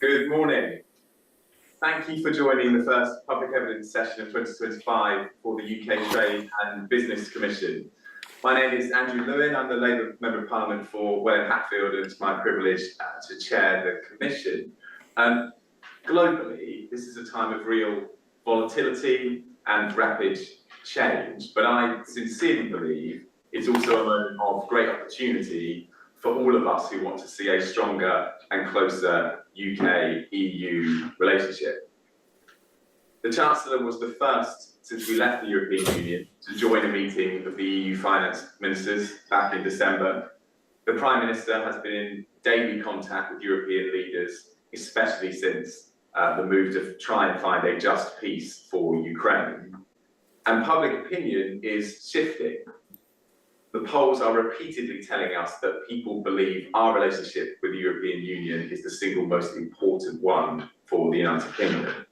Good morning. Thank you for joining the first public evidence session of 2025 for the UK Trade and Business Commission. My name is Andrew Lewin. I'm the Labour Member of Parliament for Welwyn Hatfield, and it's my privilege to chair the Commission. Globally, this is a time of real volatility and rapid change, but I sincerely believe it's also a moment of great opportunity for all of us who want to see a stronger and closer UK-EU relationship. The Chancellor was the first since we left the European Union to join a meeting of the EU finance ministers back in December. The Prime Minister has been in daily contact with European leaders, especially since the move to try and find a just peace for Ukraine. And public opinion is shifting. The polls are repeatedly telling us that people believe our relationship with the European Union is the single most important one for the United Kingdom.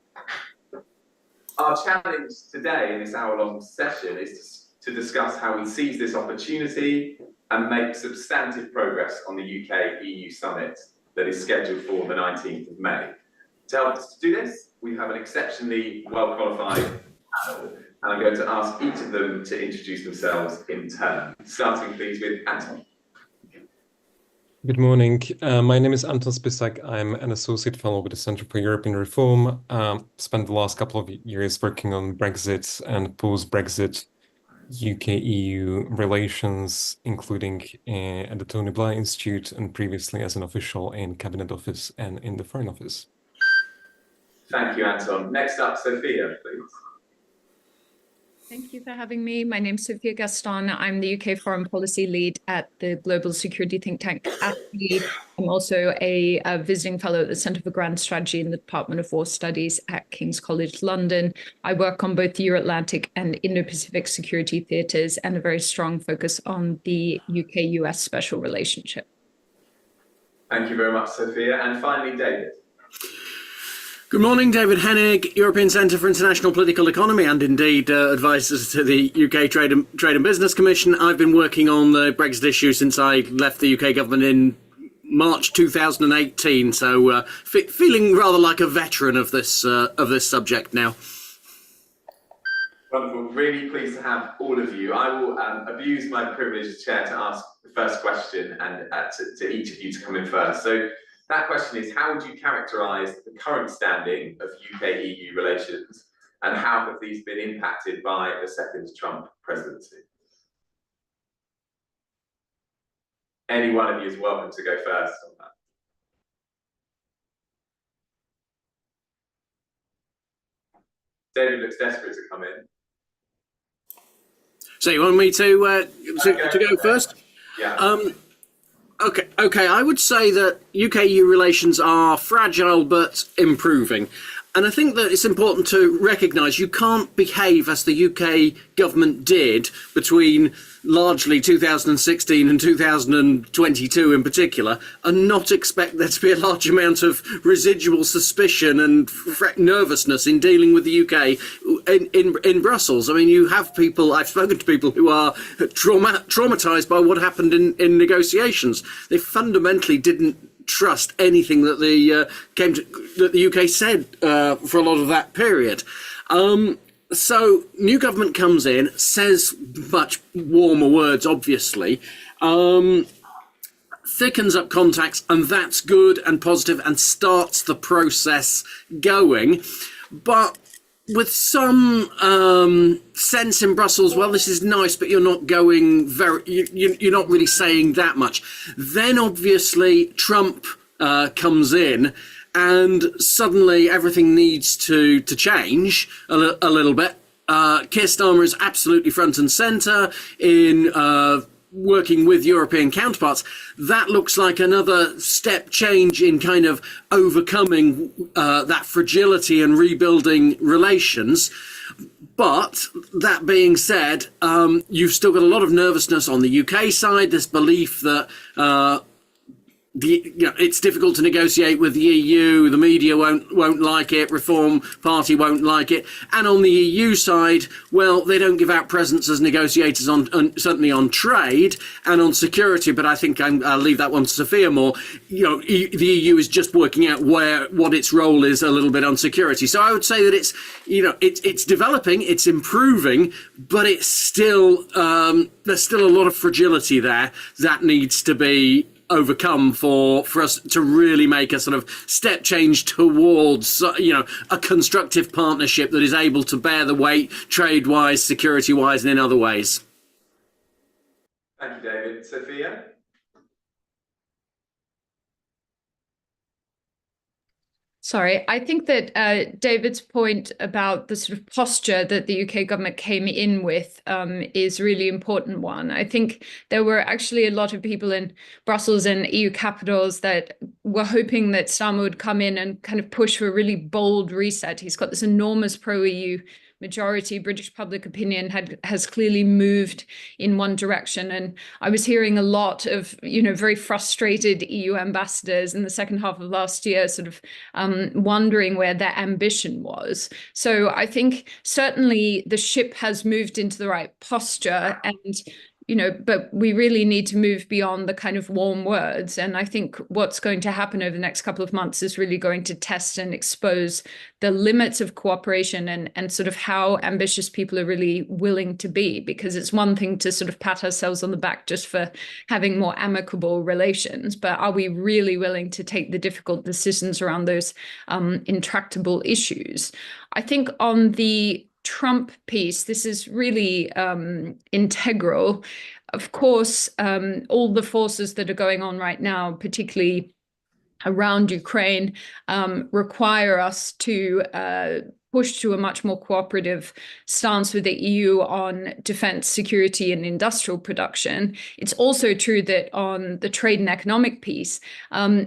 Our challenge today in this hour-long session is to discuss how we seize this opportunity and make substantive progress on the UK-EU summit that is scheduled for the 19th of May. To help us to do this, we have an exceptionally well-qualified panel, and I'm going to ask each of them to introduce themselves in turn. Starting, please, with Anton. Good morning. My name is Anton Spisak. I'm an associate fellow with the Centre for European Reform. Spent the last couple of years working on Brexit and post-Brexit UK-EU relations, including at the Tony Blair Institute and previously as an official in Cabinet Office and in the Foreign Office. Thank you, Anton. Next up, Sophia, please. Thank you for having me. My name is Sophia Gaston. I'm the UK Foreign Policy Lead at the Global Security think tank AFP. I'm also a visiting fellow at the Centre for Grand Strategy in the Department of War Studies at King's College London. I work on both the Euro-Atlantic and Indo-Pacific security theatres and a very strong focus on the UK-US special relationship. Thank you very much, Sophia. And finally, David. Good morning, David Hennig, European Centre for International Political Economy and indeed advisor to the UK Trade and Business Commission. I've been working on the Brexit issue since I left the UK government in March 2018, so feeling rather like a veteran of this subject now. Wonderful. Really pleased to have all of you. I will abuse my privilege as chair to ask the first question and to each of you to come in first. So that question is, how would you characterise the current standing of UK-EU relations, and how have these been impacted by the second Trump presidency? Any one of you is welcome to go first on that. David looks desperate to come in. So you want me to go first? Yeah. Okay. I would say that UK-EU relations are fragile but improving. And I think that it's important to recognise you can't behave as the UK government did between largely 2016 and 2022 in particular, and not expect there to be a large amount of residual suspicion and nervousness in dealing with the UK in Brussels. I mean, you have people, I've spoken to people who are traumatised by what happened in negotiations. They fundamentally didn't trust anything that the UK said for a lot of that period. So new government comes in, says much warmer words, obviously, thickens up contacts, and that's good and positive and starts the process going. But with some sense in Brussels, well, this is nice, but you're not going you're not really saying that much. Then obviously Trump comes in, and suddenly everything needs to change a little bit. Keir Starmer is absolutely front and centre in working with European counterparts. That looks like another step change in kind of overcoming that fragility and rebuilding relations. But that being said, you've still got a lot of nervousness on the UK side, this belief that it's difficult to negotiate with the EU. The media won't like it. Reform Party won't like it. And on the EU side, well, they don't give out presents as negotiators on certainly on trade and on security. But I think I'll leave that one to Sophia more. The EU is just working out what its role is a little bit on security. So I would say that it's developing, it's improving, but it's still there's still a lot of fragility there that needs to be overcome for us to really make a sort of step change towards a constructive partnership that is able to bear the weight trade wise, security wise, and in other ways. Thank you, David. Sophia? Sorry, I think that David's point about the sort of posture that the UK government came in with is a really important one. I think there were actually a lot of people in Brussels and EU capitals that were hoping that Starmer would come in and kind of push for a really bold reset. He's got this enormous pro-EU majority. British public opinion has clearly moved in one direction. And I was hearing a lot of, very frustrated EU ambassadors in the second half of last year, sort of wondering where their ambition was. So I think certainly the ship has moved into the right posture, and but we really need to move beyond the kind of warm words. And I think what's going to happen over the next couple of months is really going to test and expose the limits of cooperation and sort of how ambitious people are really willing to be, because it's one thing to sort of pat ourselves on the back just for having more amicable relations, but are we really willing to take the difficult decisions around those intractable issues? I think on the Trump piece, this is really integral. Of course, all the forces that are going on right now, particularly around Ukraine, require us to push to a much more cooperative stance with the EU on defense, security, and industrial production. It's also true that on the trade and economic piece,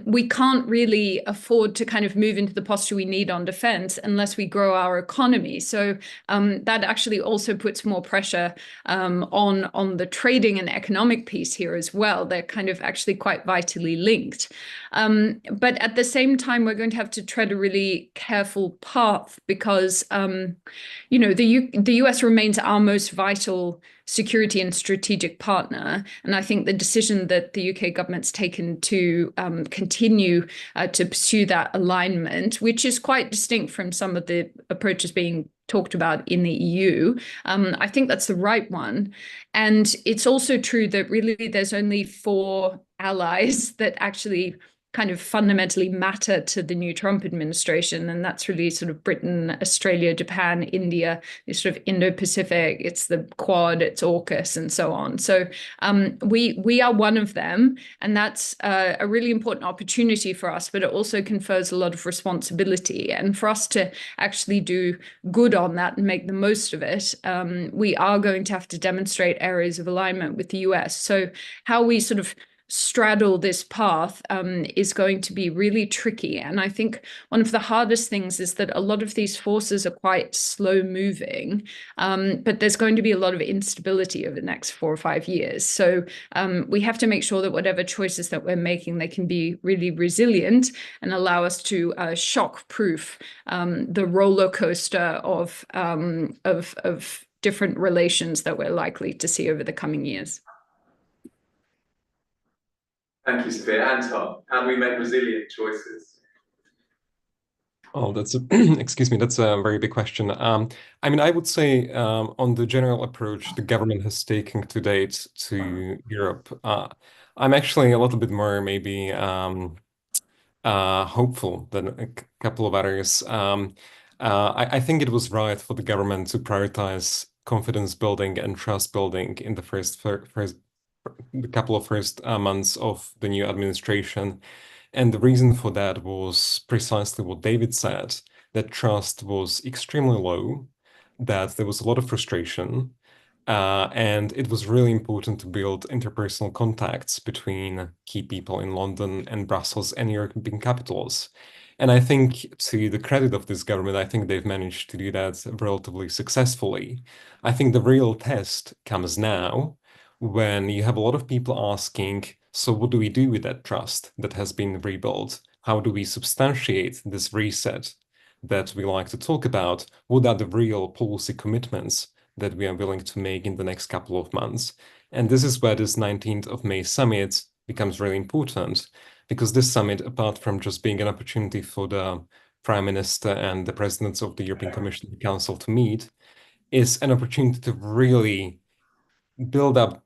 we can't really afford to kind of move into the posture we need on defense unless we grow our economy. So that actually also puts more pressure on the trading and economic piece here as well. They're kind of actually quite vitally linked. But at the same time, we're going to have to tread a really careful path, because the US remains our most vital security and strategic partner. And I think the decision that the UK government's taken to continue to pursue that alignment, which is quite distinct from some of the approaches being talked about in the EU, I think that's the right one. And it's also true that really there's only 4 allies that actually kind of fundamentally matter to the new Trump administration. And that's really sort of Britain, Australia, Japan, India, this sort of Indo-Pacific, it's the Quad, it's AUKUS, and so on. So we are one of them, and that's a really important opportunity for us, but it also confers a lot of responsibility. And for us to actually do good on that and make the most of it, we are going to have to demonstrate areas of alignment with the US. So how we sort of straddle this path is going to be really tricky. And I think one of the hardest things is that a lot of these forces are quite slow moving, but there's going to be a lot of instability over the next 4 or 5 years. So we have to make sure that whatever choices that we're making, they can be really resilient and allow us to shock-proof the roller coaster of different relations that we're likely to see over the coming years. Thank you, Sophia. Anton, how do we make resilient choices? Oh, excuse me, that's a very big question. I mean, I would say on the general approach the government has taken to date to Europe, I'm actually a little bit more maybe hopeful than a couple of others. I think it was right for the government to prioritize confidence building and trust building in the the couple of first months of the new administration. And the reason for that was precisely what David said, that trust was extremely low, that there was a lot of frustration, and it was really important to build interpersonal contacts between key people in London and Brussels and European capitals. And I think, to the credit of this government, I think they've managed to do that relatively successfully. I think the real test comes now, when you have a lot of people asking, So what do we do with that trust that has been rebuilt? How do we substantiate this reset that we like to talk about? What are the real policy commitments that we are willing to make in the next couple of months? And this is where this 19th of May summit becomes really important, because this summit, apart from just being an opportunity for the Prime Minister and the presidents of the European Commission and Council to meet, is an opportunity to really build up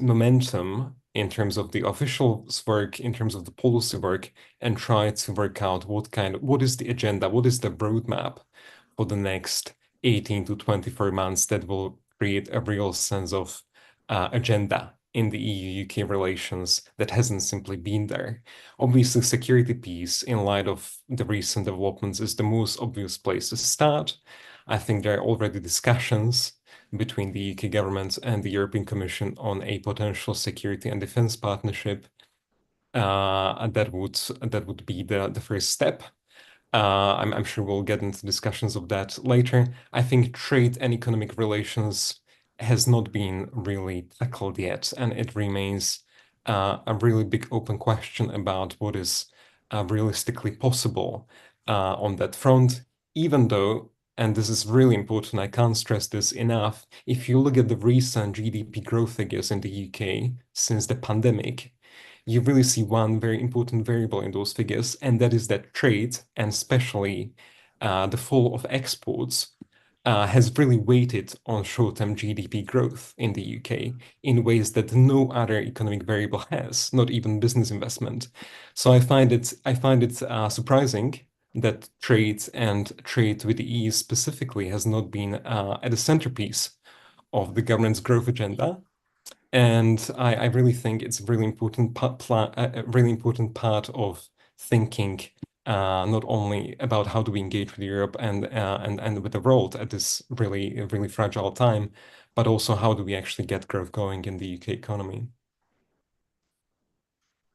momentum in terms of the official work, in terms of the policy work, and try to work out what is the agenda, what is the roadmap for the next 18 to 24 months that will create a real sense of agenda in the EU-UK relations that hasn't simply been there. Obviously, security piece, in light of the recent developments, is the most obvious place to start. I think there are already discussions between the UK government and the European Commission on a potential security and defense partnership. That would be the first step. I'm sure we'll get into discussions of that later. I think trade and economic relations has not been really tackled yet, and it remains a really big open question about what is realistically possible on that front, even though, and this is really important, I can't stress this enough, if you look at the recent GDP growth figures in the UK since the pandemic, you really see one very important variable in those figures, and that is that trade, and especially the fall of exports, has really weighted on short-term GDP growth in the UK in ways that no other economic variable has, not even business investment. So I find it surprising that trade with the EU specifically has not been at the centerpiece of the government's growth agenda. And I really think it's a really important part of thinking not only about how do we engage with Europe and with the world at this really fragile time, but also how do we actually get growth going in the UK economy.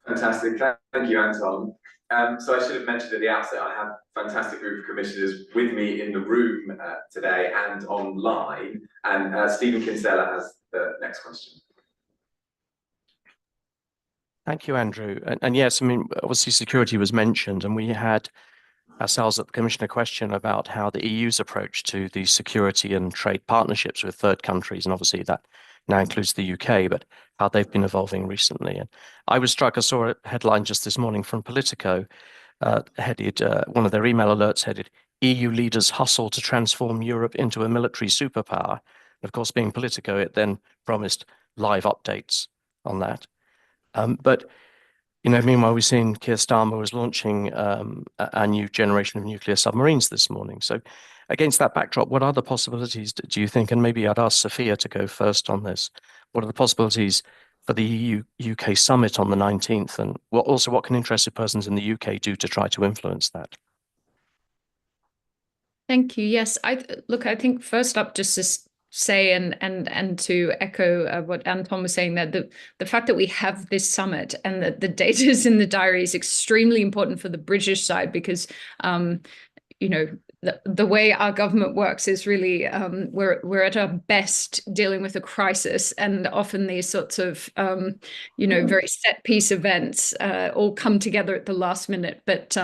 Fantastic. Thank you, Anton. So I should have mentioned at the outset, I have a fantastic group of commissioners with me in the room today and online. And Stephen Kinsella has the next question. Thank you, Andrew. And yes, I mean, obviously security was mentioned, and we had ourselves at the Commission a question about how the EU's approach to the security and trade partnerships with third countries, and obviously that now includes the UK, but how they've been evolving recently. And I was struck, I saw a headline just this morning from Politico, headed, one of their email alerts headed, EU leaders hustle to transform Europe into a military superpower. And of course, being Politico, it then promised live updates on that. But you know, meanwhile, we've seen Keir Starmer was launching a new generation of nuclear submarines this morning. So against that backdrop, what other possibilities do you think? And maybe I'd ask Sophia to go first on this. What are the possibilities for the EU-UK summit on the 19th? And what can interested persons in the UK do to try to influence that? Thank you. Yes, I think first up, just to say and to echo what Anton was saying, that the fact that we have this summit and that the data is in the diary is extremely important for the British side, because you know, the way our government works is really we're at our best dealing with a crisis, and often these sorts of you know, very set piece events all come together at the last minute, but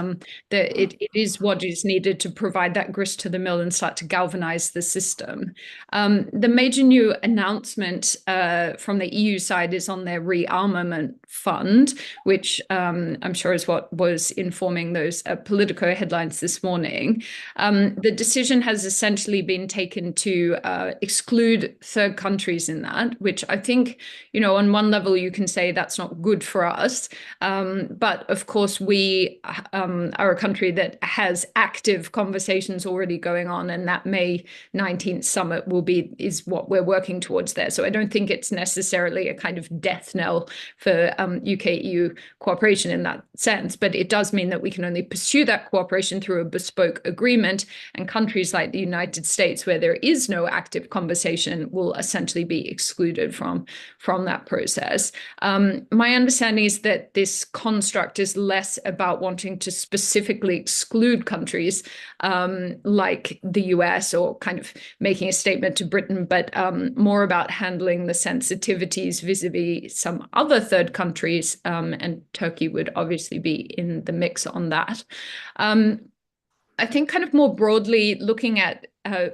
it is what is needed to provide that grist to the mill and start to galvanize the system. The major new announcement from the EU side is on their rearmament fund, which I'm sure is what was informing those Politico headlines this morning. The decision has essentially been taken to exclude third countries in that, which I think, you know, on one level you can say that's not good for us. But of course, we are a country that has active conversations already going on, and that May 19th summit is what we're working towards there. So I don't think it's necessarily a kind of death knell for UK-EU cooperation in that sense, but it does mean that we can only pursue that cooperation through a bespoke agreement agreement, and countries like the United States, where there is no active conversation, will essentially be excluded from that process. My understanding is that this construct is less about wanting to specifically exclude countries like the US, or kind of making a statement to Britain, but more about handling the sensitivities vis-a-vis some other third countries, and Turkey would obviously be in the mix on that. I think kind of more broadly looking at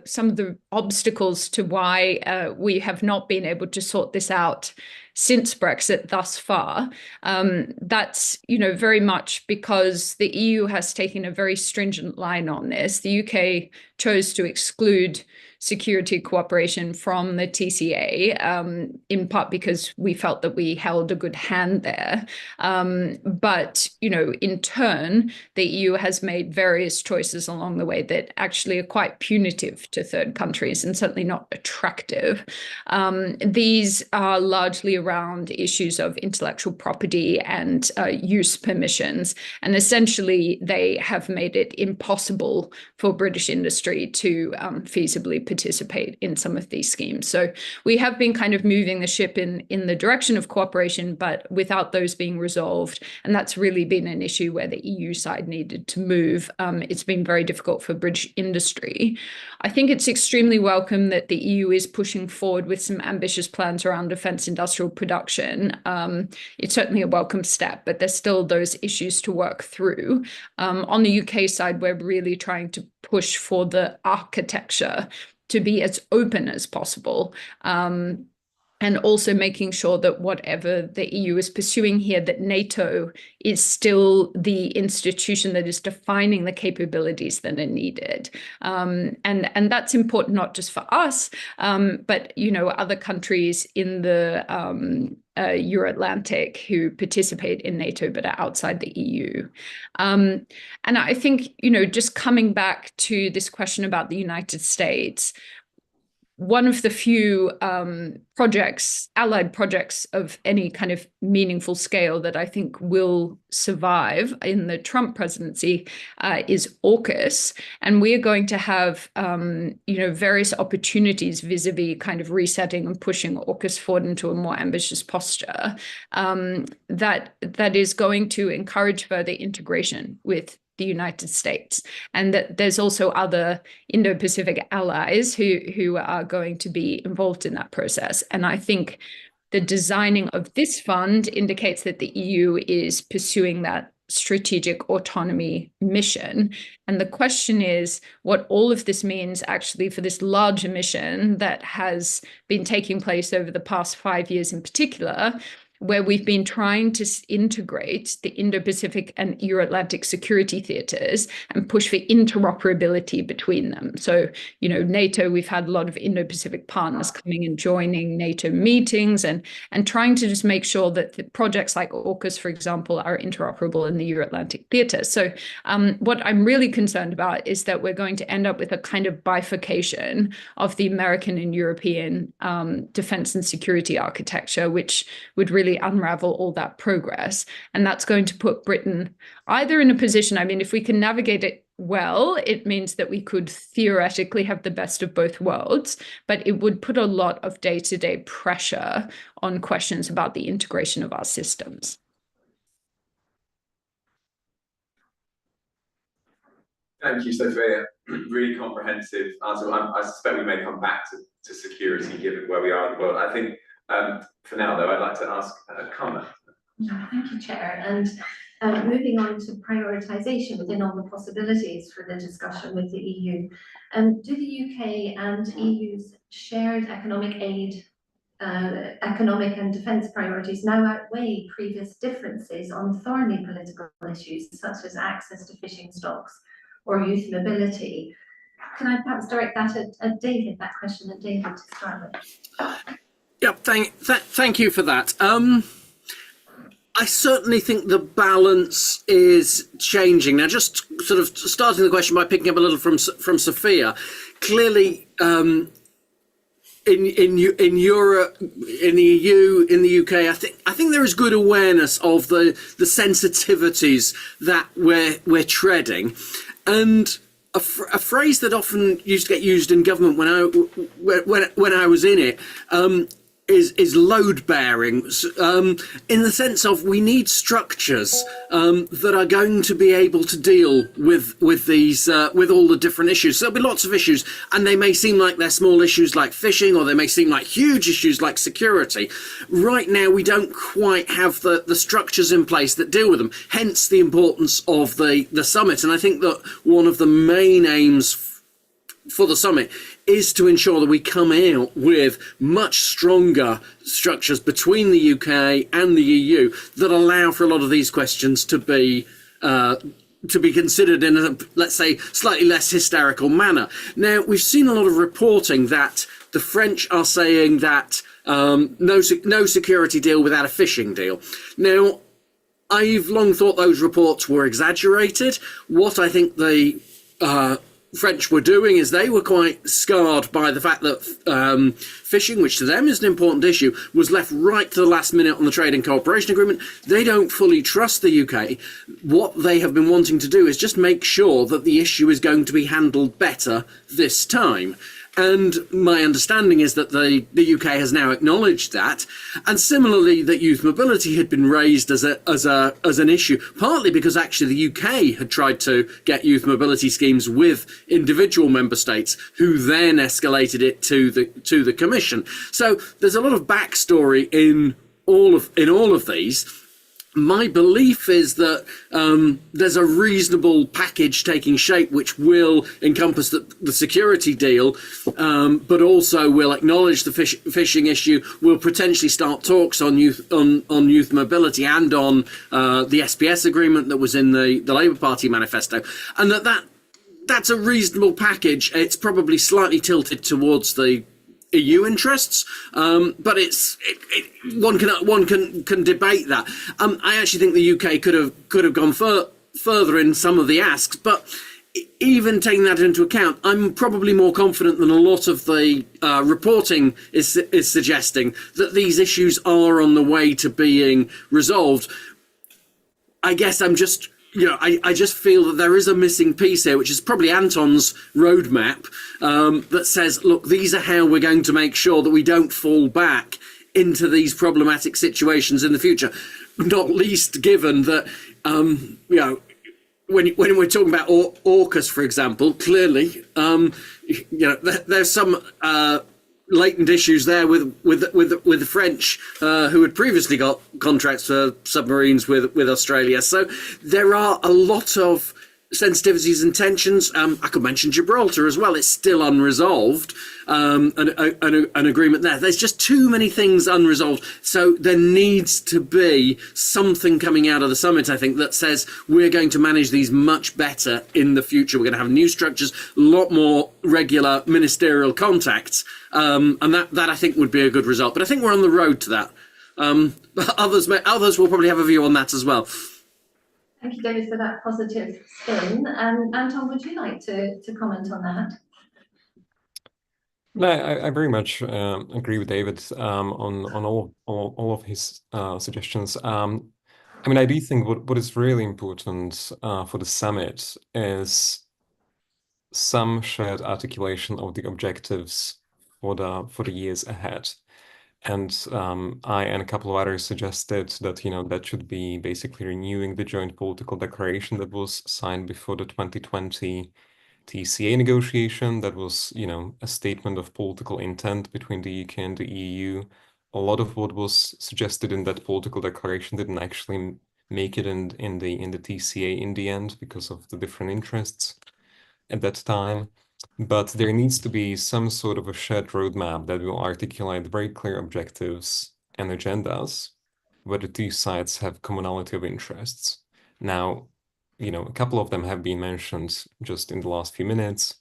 some of the obstacles to why we have not been able to sort this out since Brexit thus far. That's, very much because the EU has taken a very stringent line on this. The UK chose to exclude security cooperation from the TCA, in part because we felt that we held a good hand there. But, in turn, the EU has made various choices along the way that actually are quite punitive to third countries and certainly not attractive. These are largely around issues of intellectual property and use permissions. And essentially, they have made it impossible for British industry to feasibly participate in some of these schemes. So we have been kind of moving the ship in the direction of cooperation, but without those being resolved. And that's really been an issue where the EU side needed to move. It's been very difficult for British industry. I think it's extremely welcome that the EU is pushing forward with some ambitious plans around defence industrial production. It's certainly a welcome step, but there's still those issues to work through. On the UK side, we're really trying to push for the architecture to be as open as possible. And also making sure that whatever the EU is pursuing here, that NATO is still the institution that is defining the capabilities that are needed. And that's important not just for us, but, other countries in the Euro-Atlantic who participate in NATO but are outside the EU. And I think, just coming back to this question about the United States, one of the few allied projects of any kind of meaningful scale that I think will survive in the Trump presidency is AUKUS. And we are going to have, various opportunities vis-a-vis kind of resetting and pushing AUKUS forward into a more ambitious posture that is going to encourage further integration with the United States, and that there's also other Indo-Pacific allies who are going to be involved in that process. And I think the designing of this fund indicates that the EU is pursuing that strategic autonomy mission. And the question is what all of this means actually for this larger mission that has been taking place over the past 5 years in particular, where we've been trying to integrate the Indo-Pacific and Euro-Atlantic security theaters and push for interoperability between them. So, NATO, we've had a lot of Indo-Pacific partners coming and joining NATO meetings and trying to just make sure that the projects like AUKUS, for example, are interoperable in the Euro-Atlantic theater. So what I'm really concerned about is that we're going to end up with a kind of bifurcation of the American and European defense and security architecture, which would really unravel all that progress. And that's going to put Britain either in a position, if we can navigate it well, it means that we could theoretically have the best of both worlds, but it would put a lot of day-to-day pressure on questions about the integration of our systems. Thank you, Sophia. Really comprehensive answer. I suspect we may come back to security given where we are in the world. I think for now, though, I'd like to ask Carmen. Thank you, Chair. And moving on to prioritisation within all the possibilities for the discussion with the EU, do the UK and EU's shared economic aid, economic and defence priorities now outweigh previous differences on thorny political issues such as access to fishing stocks or youth mobility? Can I perhaps direct that at David, that question at David to start with? Yeah, thank you for that. I certainly think the balance is changing. Now, just sort of starting the question by picking up a little from Sophia, clearly in Europe, in the EU, in the UK, I think there is good awareness of the sensitivities that we're treading. And a phrase that often used to get used in government when I was in it is load bearing, in the sense of we need structures that are going to be able to deal with these with all the different issues. So there'll be lots of issues, and they may seem like they're small issues like fishing, or they may seem like huge issues like security. Right now, we don't quite have the structures in place that deal with them. Hence the importance of the summit. And I think that one of the main aims for the summit is to ensure that we come out with much stronger structures between the UK and the EU that allow for a lot of these questions to be considered in a, let's say, slightly less hysterical manner. Now, we've seen a lot of reporting that the French are saying that no security deal without a fishing deal. Now, I've long thought those reports were exaggerated. What I think the French were doing is they were quite scarred by the fact that fishing, which to them is an important issue, was left right to the last minute on the trade and cooperation agreement. They don't fully trust the UK. What they have been wanting to do is just make sure that the issue is going to be handled better this time. And my understanding is that the UK has now acknowledged that, and similarly that youth mobility had been raised as an issue, partly because actually the UK had tried to get youth mobility schemes with individual member states, who then escalated it to the Commission. So there's a lot of backstory in all of these. My belief is that there's a reasonable package taking shape which will encompass the security deal, but also will acknowledge the fishing issue, will potentially start talks on youth mobility and on the SPS agreement that was in the Labour Party manifesto, and that's a reasonable package. It's probably slightly tilted towards the EU interests, but one can debate that. I actually think the UK could have gone further in some of the asks, but even taking that into account, I'm probably more confident than a lot of the reporting is suggesting that these issues are on the way to being resolved. I guess I'm just, I just feel that there is a missing piece here, which is probably Anton's roadmap, that says, look, these are how we're going to make sure that we don't fall back into these problematic situations in the future. Not least given that, when we're talking about AUKUS, for example, clearly, there's some latent issues there with the French, who had previously got contracts for submarines with Australia. So there are a lot of sensitivities and tensions. I could mention Gibraltar as well. It's still unresolved. An agreement there. There's just too many things unresolved. So there needs to be something coming out of the summit, I think, that says we're going to manage these much better in the future. We're going to have new structures, a lot more regular ministerial contacts, and that I think would be a good result. But I think we're on the road to that. Others will probably have a view on that as well. Thank you, David, for that positive spin. Anton, would you like to comment on that? No, I very much agree with David on all of his suggestions. I mean, I do think what is really important for the summit is some shared articulation of the objectives for the years ahead. And I and a couple of others suggested that that should be basically renewing the joint political declaration that was signed before the 2020 TCA negotiation. That was a statement of political intent between the UK and the EU. A lot of what was suggested in that political declaration didn't actually make it in the TCA in the end because of the different interests at that time. But there needs to be some sort of a shared roadmap that will articulate very clear objectives and agendas where the two sides have commonality of interests. Now, a couple of them have been mentioned just in the last few minutes.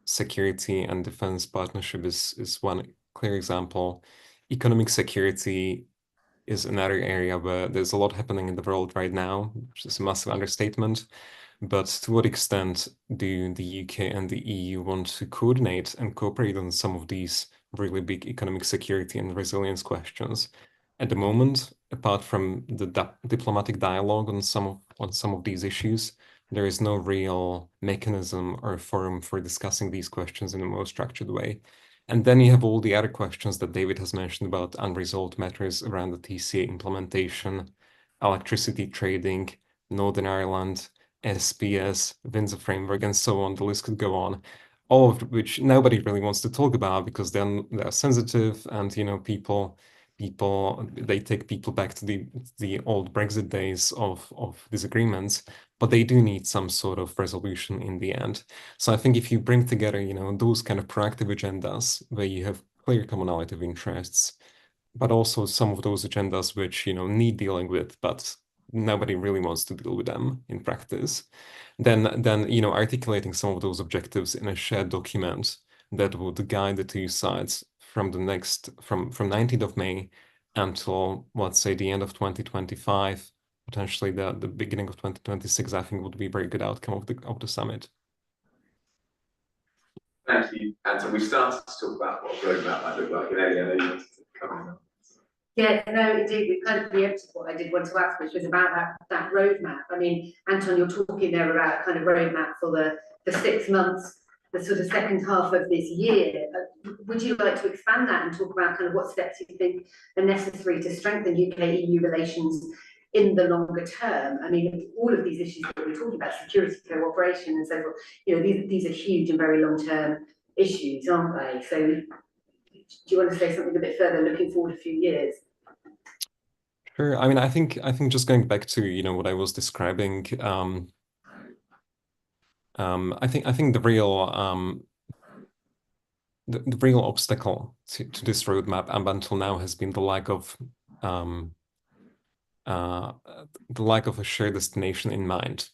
Security and defense partnership is one clear example. Economic security is another area where there's a lot happening in the world right now, which is a massive understatement. But to what extent do the UK and the EU want to coordinate and cooperate on some of these really big economic security and resilience questions? At the moment, apart from the diplomatic dialogue on some of these issues, there is no real mechanism or forum for discussing these questions in a more structured way. And then you have all the other questions that David has mentioned about unresolved matters around the TCA implementation, electricity trading, Northern Ireland, SPS, Windsor Framework, and so on. The list could go on, all of which nobody really wants to talk about because then they're sensitive, and people they take people back to the old Brexit days of disagreements, but they do need some sort of resolution in the end. So I think if you bring together, those kind of proactive agendas where you have clear commonality of interests, but also some of those agendas which, need dealing with, but nobody really wants to deal with them in practice, then articulating some of those objectives in a shared document that would guide the two sides from 19th of May until, let's say, the end of 2025, potentially the beginning of 2026, I think would be a very good outcome of the summit. Thank you, Anton. We started to talk about what a roadmap might look like, and Ellie, I know you wanted to come in. Yeah, no, indeed, we kind of preempted what I did want to ask, which was about that roadmap. I mean, Anton, you're talking there about kind of roadmap for the 6 months, the sort of second half of this year. Would you like to expand that and talk about kind of what steps you think are necessary to strengthen UK-EU relations in the longer term? I mean, all of these issues that we're talking about, security, cooperation, and so forth, these are huge and very long-term issues, aren't they? So, do you want to say something a bit further, looking forward a few years? Sure. I mean, I think just going back to what I was describing, I think the real the real obstacle to this roadmap up until now has been the lack of a shared destination in mind.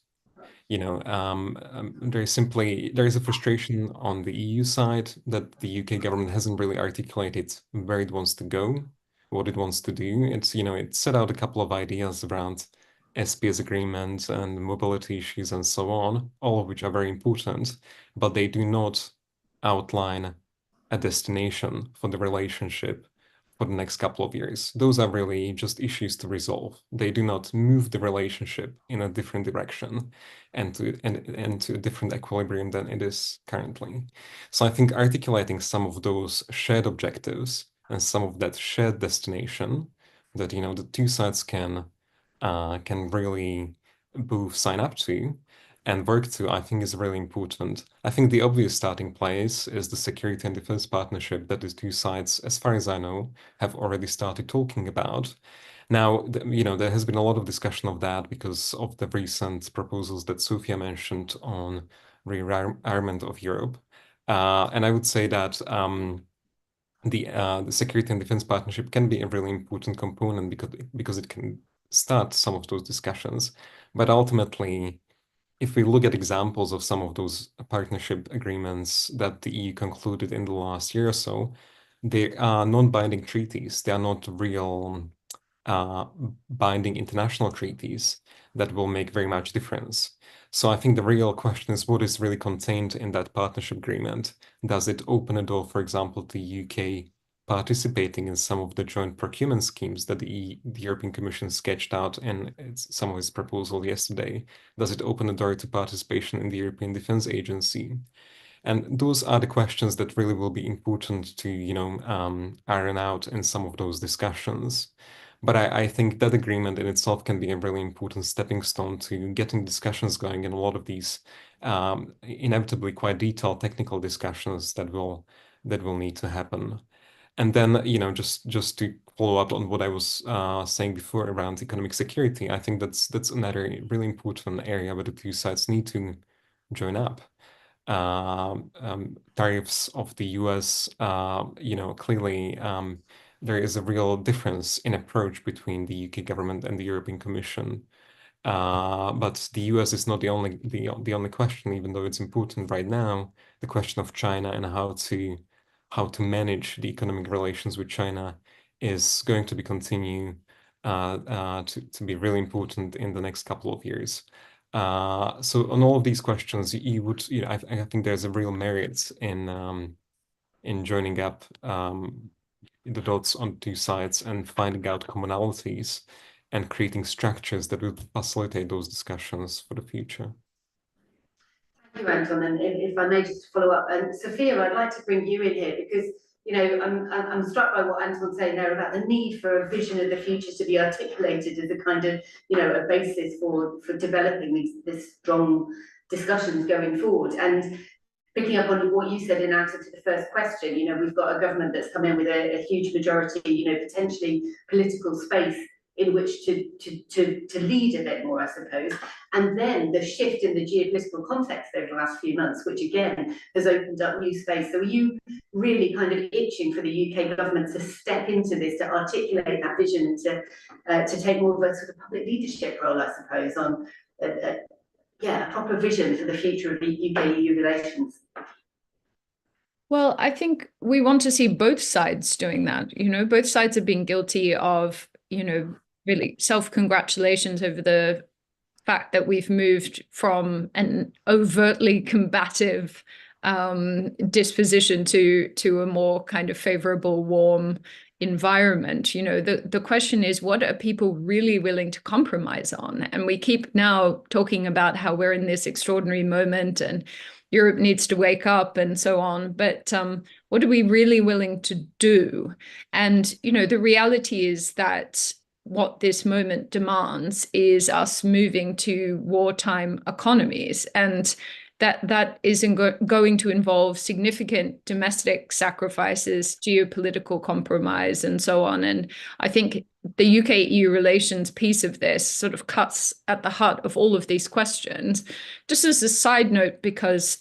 There is a frustration on the EU side that the UK government hasn't really articulated where it wants to go, what it wants to do. It set out a couple of ideas around SPS agreements and mobility issues and so on, all of which are very important, but they do not outline a destination for the relationship for the next couple of years. Those are really just issues to resolve. They do not move the relationship in a different direction and to a different equilibrium than it is currently. So I think articulating some of those shared objectives and some of that shared destination that the two sides can really both sign up to and work to, I think, is really important. I think the obvious starting place is the security and defense partnership that the two sides, as far as I know, have already started talking about. Now, there has been a lot of discussion of that because of the recent proposals that Sophia mentioned on rearmament of Europe. And I would say that the security and defense partnership can be a really important component because it can start some of those discussions. But ultimately, if we look at examples of some of those partnership agreements that the EU concluded in the last year or so, they are non-binding treaties. They are not real binding international treaties that will make very much difference. So I think the real question is what is really contained in that partnership agreement. Does it open a door, for example, to UK participating in some of the joint procurement schemes that the European Commission sketched out in some of its proposal yesterday? Does it open a door to participation in the European Defence Agency? And those are the questions that really will be important to, iron out in some of those discussions. But I think that agreement in itself can be a really important stepping stone to getting discussions going in a lot of these inevitably quite detailed technical discussions that will need to happen. And then, just to follow up on what I was saying before around economic security, I think that's another really important area where the two sides need to join up. Tariffs of the US, clearly there is a real difference in approach between the UK government and the European Commission. But the US is not the only question, even though it's important right now. The question of China and how to manage the economic relations with China is going to be continue to be really important in the next couple of years. So on all of these questions, I think there's a real merit in joining up the dots on two sides and finding out commonalities and creating structures that will facilitate those discussions for the future. you, Anton, and if I may just follow up, and Sophia, I'd like to bring you in here because I'm struck by what Anton's saying there about the need for a vision of the future to be articulated as a kind of a basis for developing this strong discussions going forward. And picking up on what you said in answer to the first question, we've got a government that's come in with a huge majority, potentially political space in which to lead a bit more, I suppose. And then the shift in the geopolitical context over the last few months, which again has opened up new space. So are you really kind of itching for the UK government to step into this, to articulate that vision, and to take more of a sort of public leadership role, I suppose, on a proper vision for the future of UK-EU relations? Well, I think we want to see both sides doing that. Both sides have been guilty of, really self-congratulations over the fact that we've moved from an overtly combative disposition to a more kind of favorable, warm environment. The question is, what are people really willing to compromise on? And we keep now talking about how we're in this extraordinary moment and Europe needs to wake up and so on. But what are we really willing to do? And, the reality is that what this moment demands is us moving to wartime economies. And that is going to involve significant domestic sacrifices, geopolitical compromise, and so on. And I think the UK-EU relations piece of this sort of cuts at the heart of all of these questions. Just as a side note, because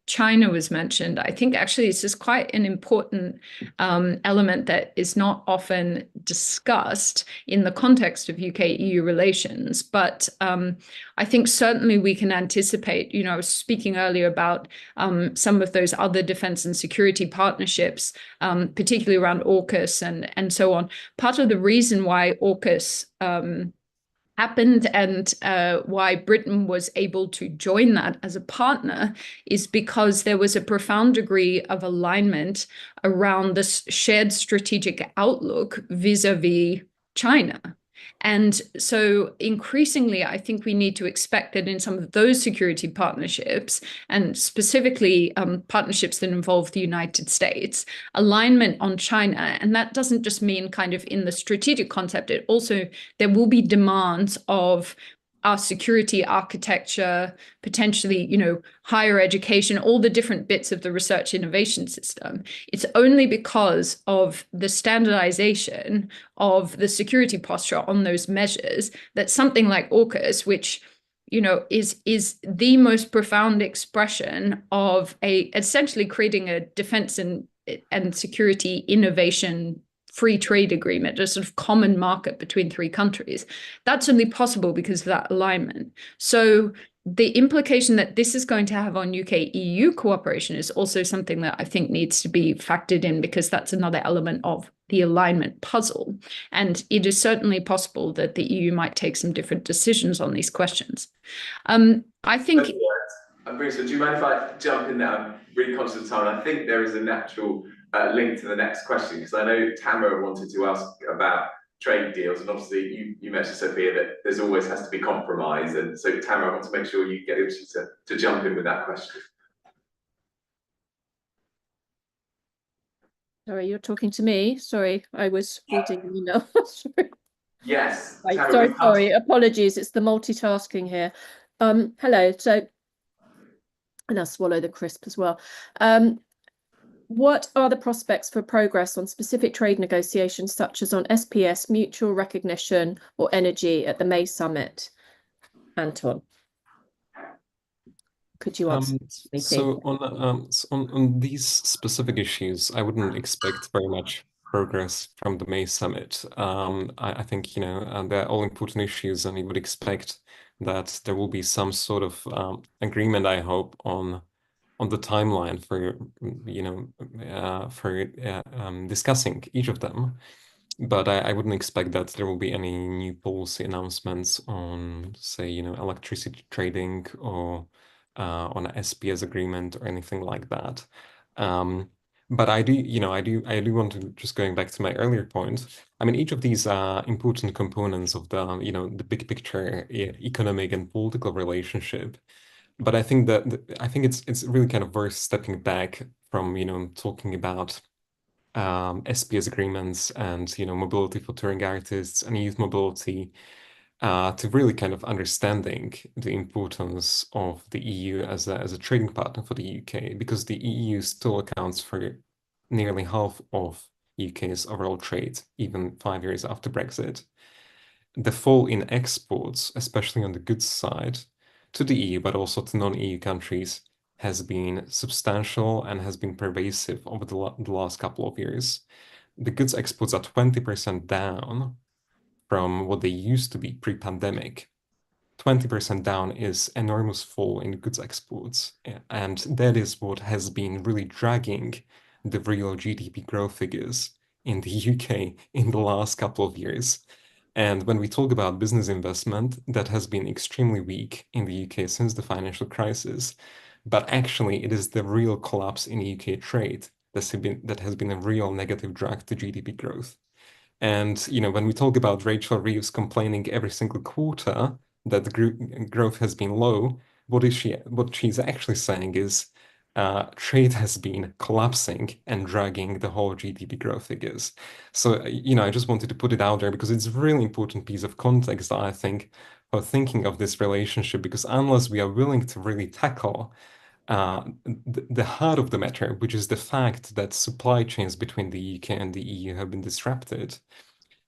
China was mentioned, I think actually this is quite an important element that is not often discussed in the context of UK-EU relations. But I think certainly we can anticipate, I was speaking earlier about some of those other defense and security partnerships, particularly around AUKUS and so on. Part of the reason why AUKUS happened and why Britain was able to join that as a partner is because there was a profound degree of alignment around this shared strategic outlook vis-a-vis China. And so increasingly, I think we need to expect that in some of those security partnerships, and specifically partnerships that involve the United States, alignment on China. And that doesn't just mean kind of in the strategic concept, it also, there will be demands of our security architecture, potentially, higher education, all the different bits of the research innovation system. It's only because of the standardization of the security posture on those measures that something like AUKUS, which is the most profound expression of essentially creating a defense and security innovation free trade agreement, a sort of common market between three countries. That's only possible because of that alignment. So the implication that this is going to have on UK-EU cooperation is also something that I think needs to be factored in, because that's another element of the alignment puzzle. And it is certainly possible that the EU might take some different decisions on these questions. I think... So do you mind if I jump in there? I'm really conscious of time. I think there is a natural link to the next question, because I know Tamara wanted to ask about trade deals, and obviously you mentioned, Sophia, that there's always has to be compromise, and so Tamara, I want to make sure you get to jump in with that question. Sorry, you're talking to me. Sorry, I was reading an email. Sorry. Yes. Right, Tamara, sorry, apologies. It's the multitasking here. Hello. So, and I'll swallow the crisp as well. What are the prospects for progress on specific trade negotiations, such as on SPS, mutual recognition, or energy at the May summit? Anton, could you answer this, please? So on these specific issues, I wouldn't expect very much progress from the May summit. I think they're all important issues, and you would expect that there will be some sort of agreement, I hope, on the timeline for discussing each of them. But I wouldn't expect that there will be any new policy announcements on, say, electricity trading or on an SPS agreement or anything like that. But I do want to, just going back to my earlier point, I mean, each of these important components of the big picture economic and political relationship But I think it's really kind of worth stepping back from, talking about SPS agreements and, mobility for touring artists and youth mobility, to really kind of understanding the importance of the EU as a trading partner for the UK, because the EU still accounts for nearly half of UK's overall trade, even 5 years after Brexit. The fall in exports, especially on the goods side, to the EU, but also to non-EU countries, has been substantial and has been pervasive over the last couple of years. The goods exports are 20% down from what they used to be pre-pandemic. 20% down is enormous fall in goods exports. And that is what has been really dragging the real GDP growth figures in the UK in the last couple of years. And when we talk about business investment, that has been extremely weak in the UK since the financial crisis. But actually, it is the real collapse in UK trade that has been a real negative drag to GDP growth. And when we talk about Rachel Reeves complaining every single quarter that the growth has been low, what she's actually saying is trade has been collapsing and dragging the whole GDP growth figures. So, I just wanted to put it out there because it's a really important piece of context, I think, for thinking of this relationship, because unless we are willing to really tackle the heart of the matter, which is the fact that supply chains between the UK and the EU have been disrupted,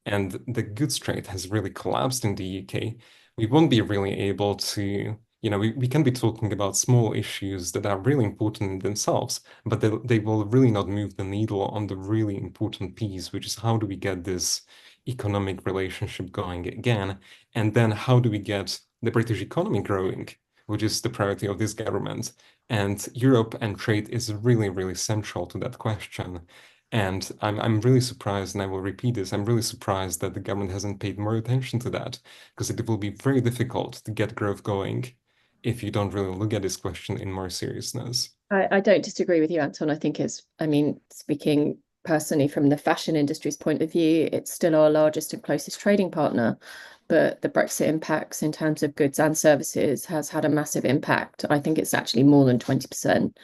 and the goods trade has really collapsed in the UK, we won't be really able to, we can be talking about small issues that are really important in themselves, but they will really not move the needle on the really important piece, which is how do we get this economic relationship going again, and then how do we get the British economy growing, which is the priority of this government. And Europe and trade is really, really central to that question. And I'm really surprised, and I will repeat this, I'm really surprised that the government hasn't paid more attention to that, because it will be very difficult to get growth going if you don't really look at this question in more seriousness. I don't disagree with you, Anton. I think speaking personally from the fashion industry's point of view, it's still our largest and closest trading partner. But the Brexit impacts in terms of goods and services has had a massive impact. I think it's actually more than 20%.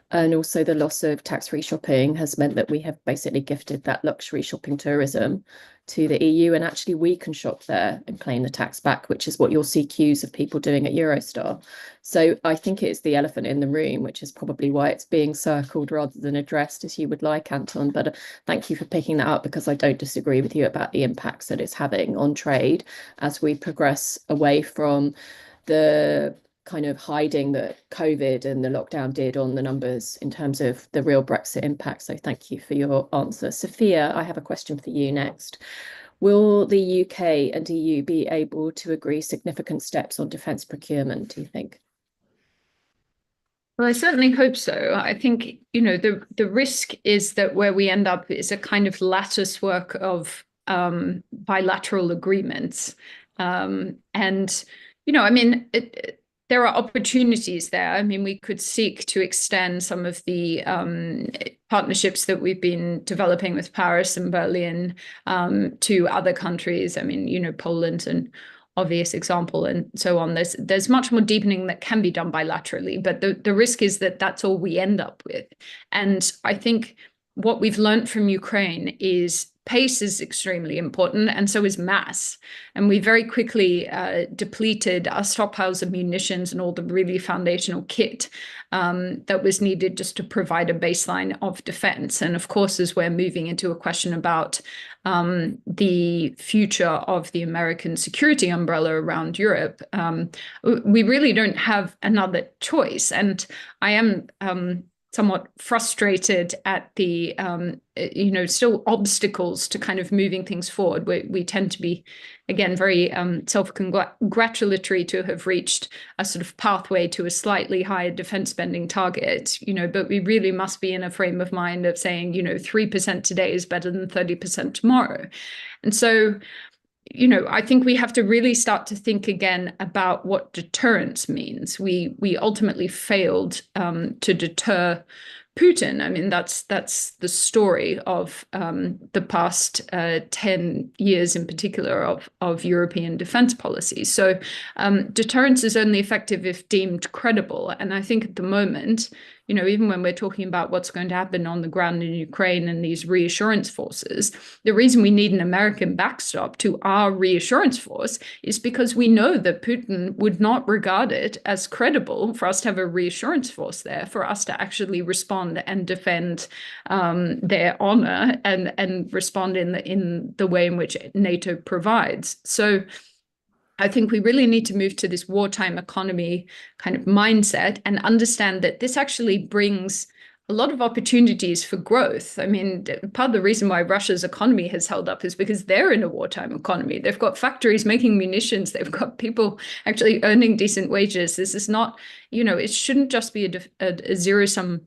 And also the loss of tax-free shopping has meant that we have basically gifted that luxury shopping tourism to the EU, and actually we can shop there and claim the tax back, which is what you'll see queues of people doing at Eurostar. So I think it's the elephant in the room, which is probably why it's being circled rather than addressed as you would like, Anton. But thank you for picking that up, because I don't disagree with you about the impacts that it's having on trade as we progress away from the kind of hiding that COVID and the lockdown did on the numbers in terms of the real Brexit impact. So thank you for your answer. Sophia, I have a question for you next. Will the UK and EU be able to agree significant steps on defence procurement, do you think? Well, I certainly hope so. I think, the risk is that where we end up is a kind of lattice work of bilateral agreements. There are opportunities there. We could seek to extend some of the partnerships that we've been developing with Paris and Berlin to other countries. Poland, an obvious example, and so on. There's much more deepening that can be done bilaterally, but the risk is that that's all we end up with. And I think what we've learned from Ukraine is pace is extremely important, and so is mass. And we very quickly depleted our stockpiles of munitions and all the really foundational kit that was needed just to provide a baseline of defense. And of course, as we're moving into a question about the future of the American security umbrella around Europe, we really don't have another choice. And I am somewhat frustrated at the, still obstacles to kind of moving things forward. We tend to be, again, very self-congratulatory to have reached a sort of pathway to a slightly higher defense spending target, but we really must be in a frame of mind of saying, 3% today is better than 30% tomorrow. And so, I think we have to really start to think again about what deterrence means. We ultimately failed to deter Putin. I mean, that's the story of the past 10 years in particular of European defense policy. So deterrence is only effective if deemed credible. And I think at the moment, you know, even when we're talking about what's going to happen on the ground in Ukraine and these reassurance forces, the reason we need an American backstop to our reassurance force is because we know that Putin would not regard it as credible for us to have a reassurance force there, for us to actually respond and defend their honor and respond in the way in which NATO provides. So I think we really need to move to this wartime economy kind of mindset and understand that this actually brings a lot of opportunities for growth. I mean, part of the reason why Russia's economy has held up is because they're in a wartime economy. They've got factories making munitions. They've got people actually earning decent wages. This is not, you know, it shouldn't just be a zero sum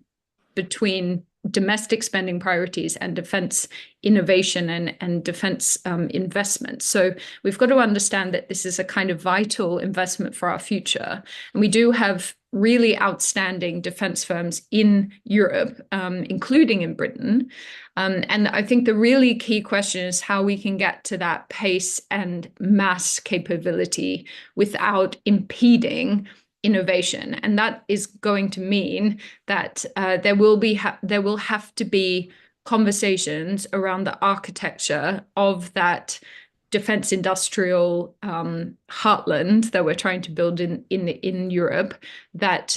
between domestic spending priorities and defense innovation and defense investment. So we've got to understand that this is a kind of vital investment for our future. And we do have really outstanding defense firms in Europe, including in Britain. And I think the really key question is how we can get to that pace and mass capability without impeding innovation. And that is going to mean that there will have to be conversations around the architecture of that defense industrial heartland that we're trying to build in Europe that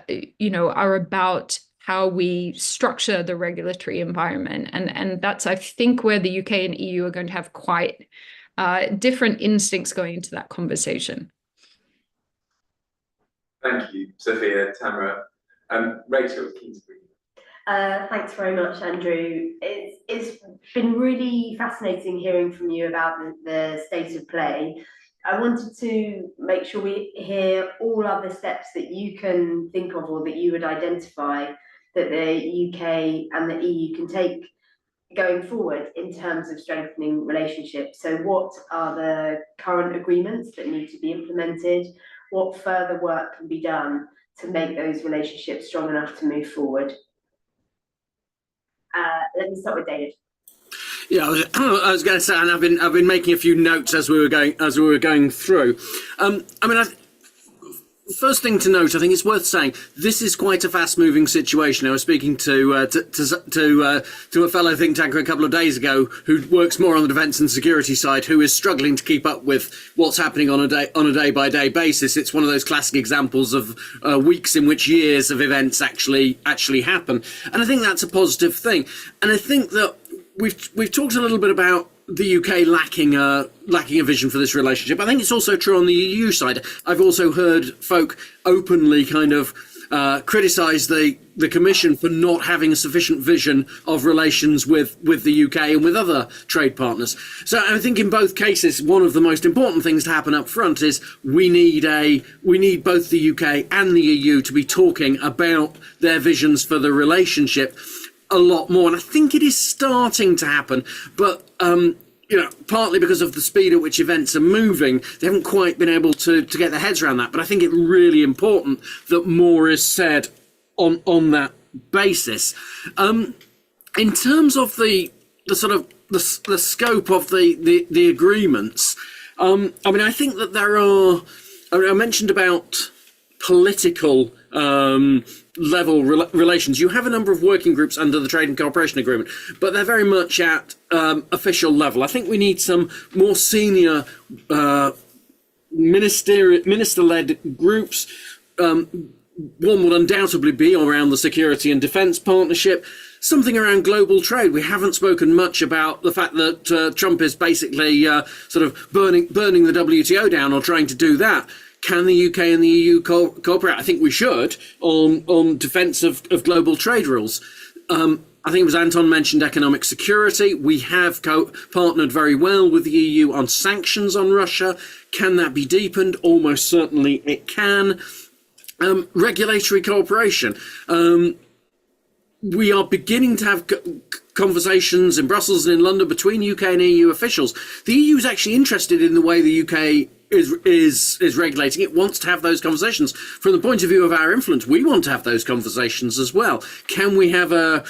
you know, are about how we structure the regulatory environment. And that's, I think, where the UK and EU are going to have quite different instincts going into that conversation. Thank you, Sophia, Tamara. Rachel, keen to bring you. Thanks very much, Andrew. It's been really fascinating hearing from you about the state of play. I wanted to make sure we hear all other steps that you can think of or that you would identify that the UK and the EU can take going forward in terms of strengthening relationships. So what are the current agreements that need to be implemented? What further work can be done to make those relationships strong enough to move forward? Let me start with David. Yeah, I was going to say, and I've been making a few notes as we were going through. I mean, first thing to note, I think it's worth saying this is quite a fast-moving situation. I was speaking to a fellow think tanker a couple of days ago who works more on the defence and security side, who is struggling to keep up with what's happening on a day-by-day basis. It's one of those classic examples of weeks in which years of events actually happen, and I think that's a positive thing. And I think that we've talked a little bit about the UK lacking a vision for this relationship. I think it's also true on the EU side. I've also heard folk openly kind of criticise the Commission for not having a sufficient vision of relations with the UK and with other trade partners. So I think in both cases, one of the most important things to happen up front is we need both the UK and the EU to be talking about their visions for the relationship a lot more, and I think it is starting to happen, but you know, partly because of the speed at which events are moving, they haven't quite been able to get their heads around that. But I think it's really important that more is said on that basis. In terms of the sort of the scope of the agreements, I mean, I think that there are. I mentioned about political level relations. You have a number of working groups under the Trade and Cooperation Agreement, but they're very much at official level. I think we need some more senior minister-led groups. One would undoubtedly be around the security and defence partnership, something around global trade. We haven't spoken much about the fact that Trump is basically sort of burning the WTO down or trying to do that. Can the UK and the EU cooperate? I think we should on defence of global trade rules. I think it was Anton mentioned economic security. We have partnered very well with the EU on sanctions on Russia. Can that be deepened? Almost certainly it can. Regulatory cooperation. We are beginning to have conversations in Brussels and in London between UK and EU officials. The EU is actually interested in the way the UK is regulating, it wants to have those conversations. From the point of view of our influence, we want to have those conversations as well. Can we have a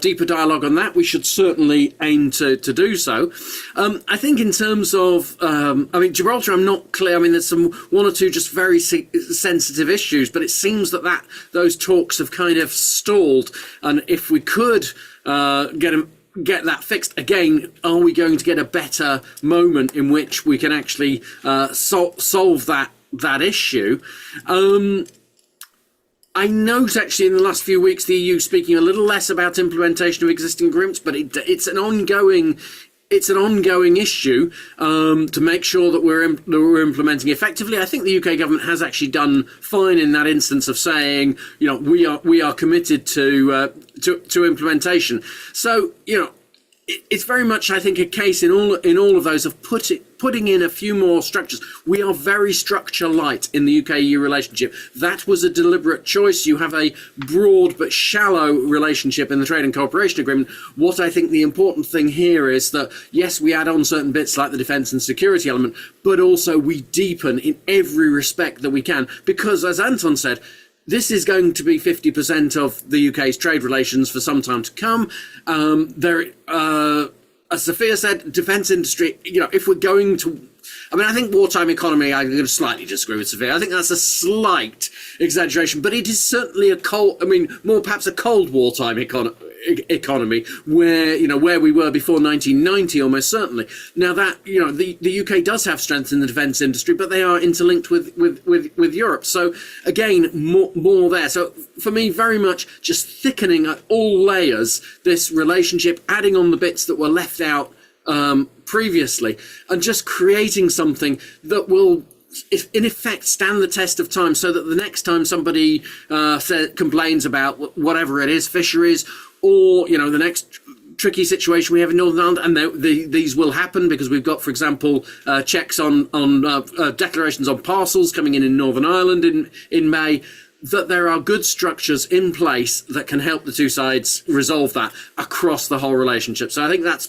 deeper dialogue on that? We should certainly aim to do so. I think in terms of, Gibraltar, I'm not clear. I mean, there's one or two just very sensitive issues, but it seems that those talks have kind of stalled. And if we could get that fixed again, are we going to get a better moment in which we can actually solve that issue? I note actually in the last few weeks the EU speaking a little less about implementation of existing agreements, but it's an ongoing issue to make sure that we're implementing effectively. I think the UK government has actually done fine in that instance of saying, we are committed to implementation. So, it's very much, I think, a case in all of those of putting in a few more structures. We are very structure light in the UK-EU relationship. That was a deliberate choice. You have a broad but shallow relationship in the Trade and Cooperation Agreement. What I think the important thing here is that, yes, we add on certain bits like the defence and security element, but also we deepen in every respect that we can. Because, as Anton said, this is going to be 50% of the UK's trade relations for some time to come. As Sophia said, defence industry, if we're going to... I think wartime economy, I'm going to slightly disagree with Sophia. I think that's a slight exaggeration, but it is certainly more perhaps a cold wartime economy where we were before 1990, almost certainly. Now that, the UK does have strength in the defence industry, but they are interlinked with Europe. So again, more there. So for me, very much just thickening at all layers this relationship, adding on the bits that were left out previously, and just creating something that will, in effect, stand the test of time, so that the next time somebody complains about whatever it is, fisheries, or the next tricky situation we have in Northern Ireland, and these will happen because we've got, for example, checks on declarations on parcels coming in Northern Ireland in May, that there are good structures in place that can help the two sides resolve that across the whole relationship. So I think that's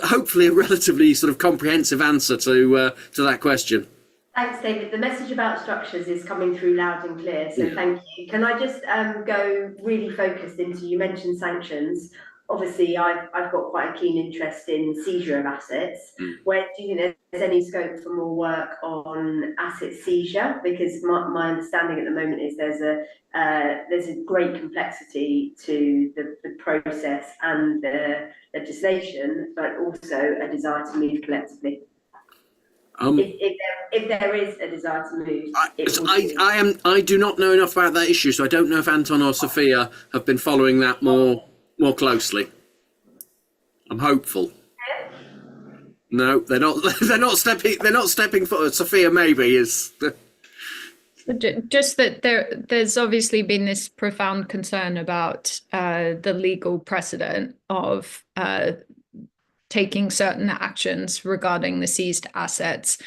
hopefully a relatively sort of comprehensive answer to that question. Thanks, David. The message about structures is coming through loud and clear, so thank you. Can I just go really focused into, you mentioned sanctions. Obviously, I've got quite a keen interest in seizure of assets. Where do you think there's any scope for more work on asset seizure? Because my understanding at the moment is there's a great complexity to the process and the legislation, but also a desire to move collectively. If there is a desire to move, I do not know enough about that issue, so I don't know if Anton or Sophia have been following that more closely. I'm hopeful. No, they're not. They're not stepping forward. Sophia maybe is. Just that there's obviously been this profound concern about the legal precedent of taking certain actions regarding the seized assets.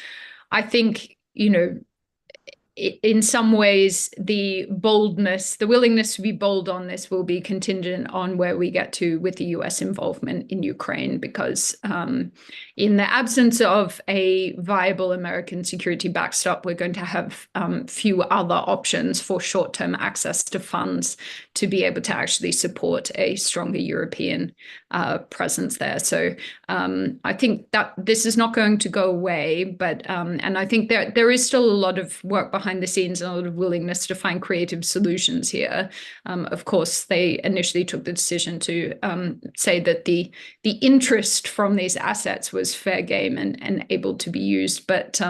I think, in some ways, the boldness, the willingness to be bold on this will be contingent on where we get to with the US involvement in Ukraine, because in the absence of a viable American security backstop, we're going to have few other options for short-term access to funds to be able to actually support a stronger European presence there. So I think that this is not going to go away, but and I think there is still a lot of work behind the scenes and a lot of willingness to find creative solutions here. Of course, they initially took the decision to say that the interest from these assets was fair game and able to be used. But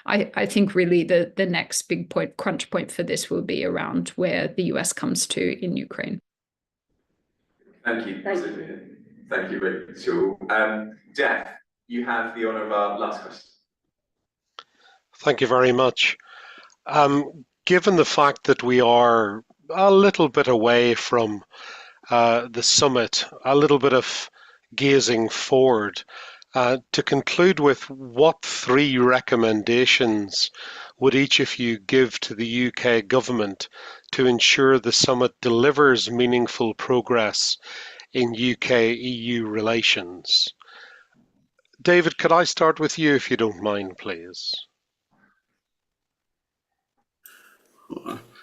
I think really the next big crunch point for this will be around where the US comes to in Ukraine. Thank you, Sophia. Thank you, Rachel. Jeff, you have the honour of our last question. Thank you very much. Given the fact that we are a little bit away from the summit, a little bit of gazing forward, to conclude with, what 3 recommendations would each of you give to the UK government to ensure the summit delivers meaningful progress in UK-EU relations? David, could I start with you, if you don't mind, please?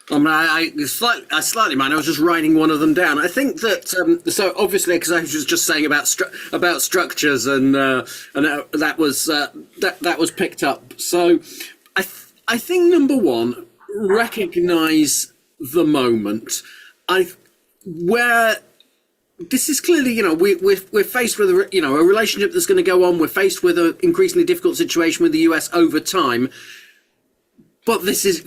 I mean, I slightly mind. I was just writing one of them down. I think that so obviously, because I was just saying about structures, and that was picked up. So I think number one, recognise the moment. Where this is clearly, we're faced with a relationship that's going to go on. We're faced with an increasingly difficult situation with the US over time. But this is,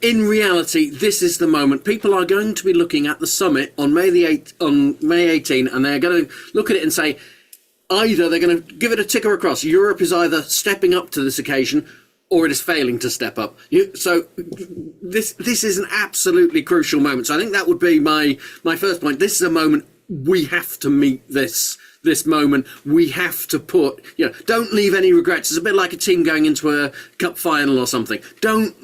in reality, this is the moment. People are going to be looking at the summit on May 18, and they're going to look at it and say, either they're going to give it a ticker across. Europe is either stepping up to this occasion, or it is failing to step up. So this is an absolutely crucial moment. So I think that would be my first point. This is a moment we have to meet this moment. We have to put, don't leave any regrets. It's a bit like a team going into a cup final or something. Don't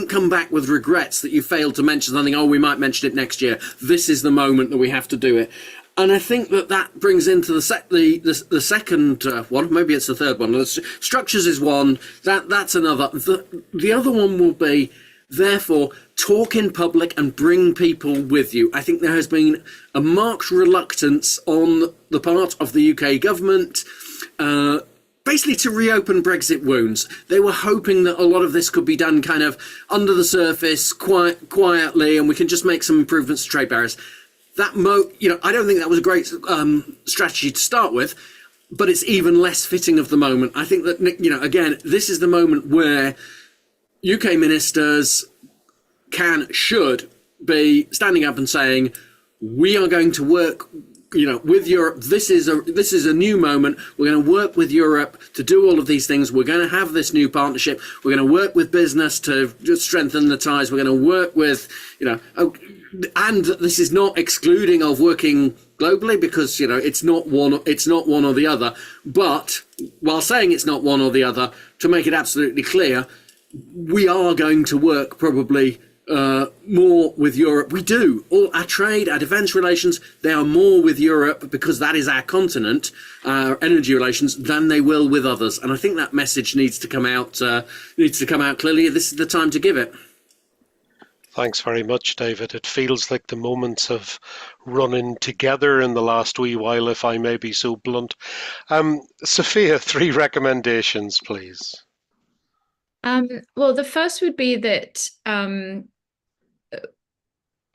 come back with regrets that you failed to mention something. Oh, we might mention it next year. This is the moment that we have to do it. And I think that brings into the second one. Maybe it's the third one. Structures is one. That's another. The other one will be, therefore, talk in public and bring people with you. I think there has been a marked reluctance on the part of the UK government, basically to reopen Brexit wounds. They were hoping that a lot of this could be done kind of under the surface, quietly, and we can just make some improvements to trade barriers. I don't think that was a great strategy to start with, but it's even less fitting of the moment. I think that, again, this is the moment where UK ministers should be standing up and saying, we are going to work, with Europe. This is a new moment. We're going to work with Europe to do all of these things. We're going to have this new partnership. We're going to work with business to just strengthen the ties. We're going to work with, and this is not excluding of working globally, because it's not one or the other. But while saying it's not one or the other, to make it absolutely clear, we are going to work probably more with Europe. We do. All our trade, our defence relations, they are more with Europe, because that is our continent, our energy relations, than they will with others. And I think that message needs to come out clearly. This is the time to give it. Thanks very much, David. It feels like the moments have run in together in the last wee while, if I may be so blunt. Sophia, 3 recommendations, please. Well, the first would be that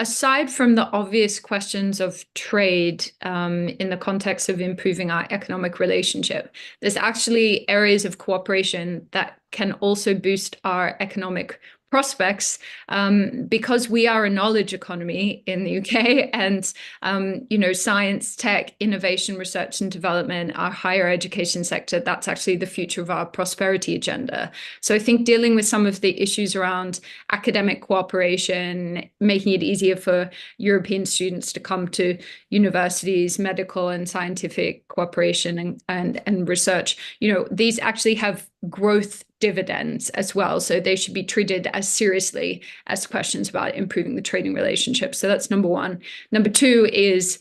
aside from the obvious questions of trade in the context of improving our economic relationship, there's actually areas of cooperation that can also boost our economic prospects, because we are a knowledge economy in the UK, and science, tech, innovation, research and development, our higher education sector, that's actually the future of our prosperity agenda. So I think dealing with some of the issues around academic cooperation, making it easier for European students to come to universities, medical and scientific cooperation and research, these actually have growth dividends as well. So they should be treated as seriously as questions about improving the trading relationship. So that's number one. Number two is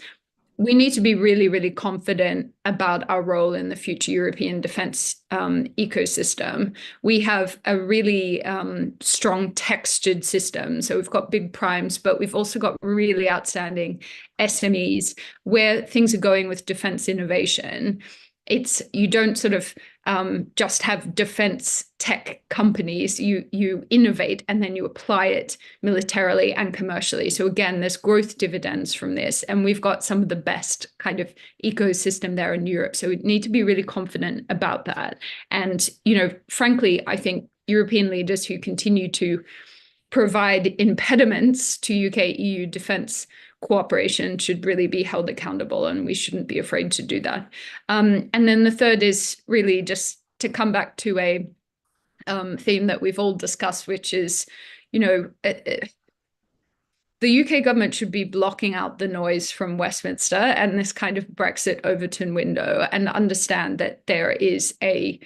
we need to be really, really confident about our role in the future European defense ecosystem. We have a really strong textured system. So we've got big primes, but we've also got really outstanding SMEs. Where things are going with defense innovation, you don't sort of just have defense tech companies. You innovate and then you apply it militarily and commercially. So again, there's growth dividends from this, and we've got some of the best kind of ecosystem there in Europe. So we need to be really confident about that. And frankly, I think European leaders who continue to provide impediments to UK-EU defense cooperation should really be held accountable, and we shouldn't be afraid to do that. And then the third is really just to come back to a theme that we've all discussed, which is, the UK government should be blocking out the noise from Westminster and this kind of Brexit Overton window, and understand that there is a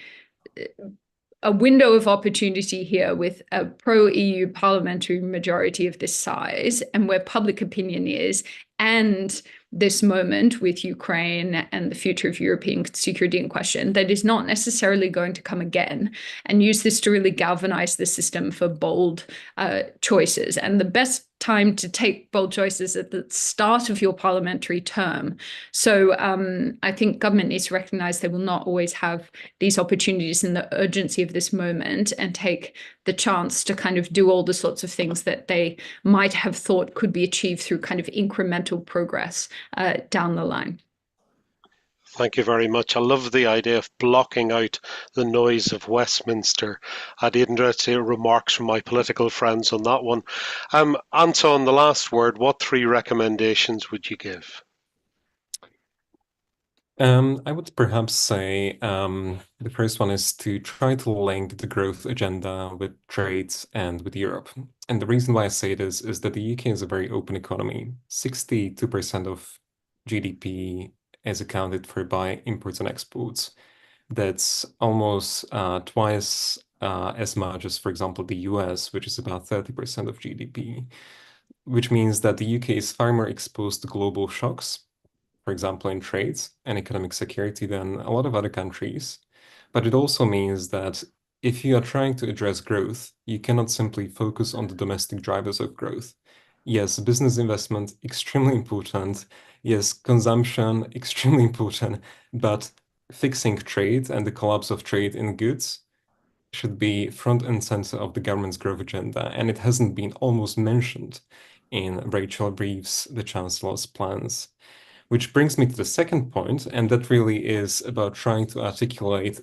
a window of opportunity here with a pro-EU parliamentary majority of this size and where public opinion is, and this moment with Ukraine and the future of European security in question, that is not necessarily going to come again, and use this to really galvanize the system for bold choices. And the best time to take bold choices at the start of your parliamentary term. So I think government needs to recognize they will not always have these opportunities in the urgency of this moment, and take the chance to kind of do all the sorts of things that they might have thought could be achieved through kind of incremental progress down the line. Thank you very much. I love the idea of blocking out the noise of Westminster. I'd interesting remarks from my political friends on that one. Anton, the last word, what 3 recommendations would you give? I would perhaps say the first one is to try to link the growth agenda with trade and with Europe. And the reason why I say this is that the UK is a very open economy. 62% of GDP is accounted for by imports and exports. That's almost twice as much as, for example, the US, which is about 30% of GDP, which means that the UK is far more exposed to global shocks, for example, in trades and economic security, than a lot of other countries. But it also means that if you are trying to address growth, you cannot simply focus on the domestic drivers of growth. Yes, business investment, extremely important. Yes, consumption, extremely important. But fixing trade and the collapse of trade in goods should be front and center of the government's growth agenda. And it hasn't been almost mentioned in Rachel Reeves, the Chancellor's plans. Which brings me to the second point, and that really is about trying to articulate,